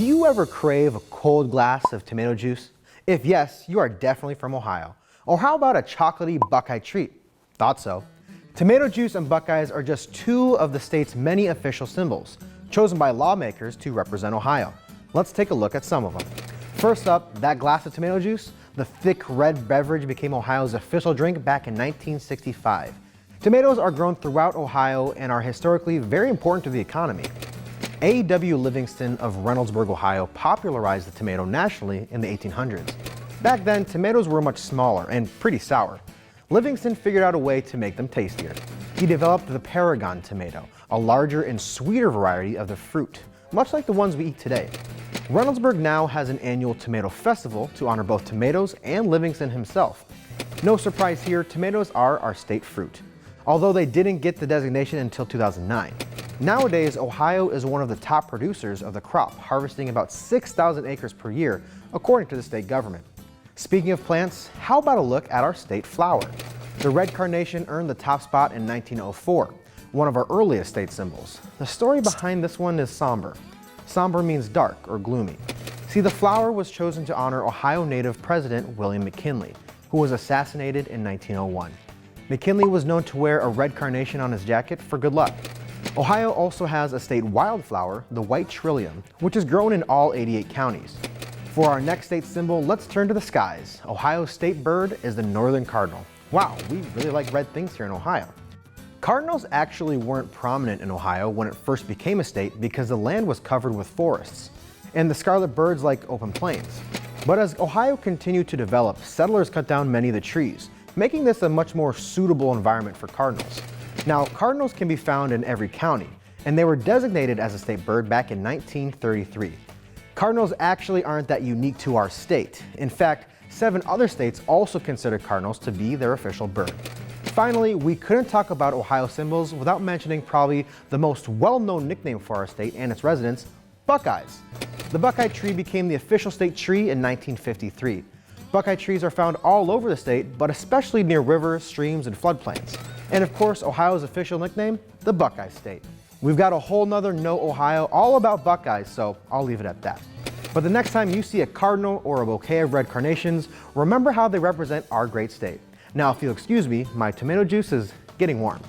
Do you ever crave a cold glass of tomato juice? If yes, you are definitely from Ohio. Or how about a chocolatey Buckeye treat? Thought so. Tomato juice and Buckeyes are just two of the state's many official symbols, chosen by lawmakers to represent Ohio. Let's take a look at some of them. First up, that glass of tomato juice. The thick red beverage became Ohio's official drink back in 1965. Tomatoes are grown throughout Ohio and are historically very important to the economy. A.W. Livingston of Reynoldsburg, Ohio, popularized the tomato nationally in the 1800s. Back then, tomatoes were much smaller and pretty sour. Livingston figured out a way to make them tastier. He developed the Paragon tomato, a larger and sweeter variety of the fruit, much like the ones we eat today. Reynoldsburg now has an annual tomato festival to honor both tomatoes and Livingston himself. No surprise here, tomatoes are our state fruit, although they didn't get the designation until 2009. Nowadays, Ohio is one of the top producers of the crop, harvesting about 6,000 acres per year, according to the state government. Speaking of plants, how about a look at our state flower? The red carnation earned the top spot in 1904, one of our earliest state symbols. The story behind this one is somber. Somber means dark or gloomy. See, the flower was chosen to honor Ohio native President William McKinley, who was assassinated in 1901. McKinley was known to wear a red carnation on his jacket for good luck. Ohio also has a state wildflower, the white trillium, which is grown in all 88 counties. For our next state symbol, let's turn to the skies. Ohio's state bird is the Northern Cardinal. Wow, we really like red things here in Ohio. Cardinals actually weren't prominent in Ohio when it first became a state because the land was covered with forests, and the scarlet birds like open plains. But as Ohio continued to develop, settlers cut down many of the trees, making this a much more suitable environment for cardinals. Now, cardinals can be found in every county, and they were designated as a state bird back in 1933. Cardinals actually aren't that unique to our state. In fact, 7 other states also consider cardinals to be their official bird. Finally, we couldn't talk about Ohio symbols without mentioning probably the most well-known nickname for our state and its residents, Buckeyes. The Buckeye Tree became the official state tree in 1953. Buckeye trees are found all over the state, but especially near rivers, streams, and floodplains. And of course, Ohio's official nickname, the Buckeye State. We've got a whole nother Know Ohio all about Buckeyes, so I'll leave it at that. But the next time you see a cardinal or a bouquet of red carnations, remember how they represent our great state. Now, if you'll excuse me, my tomato juice is getting warm.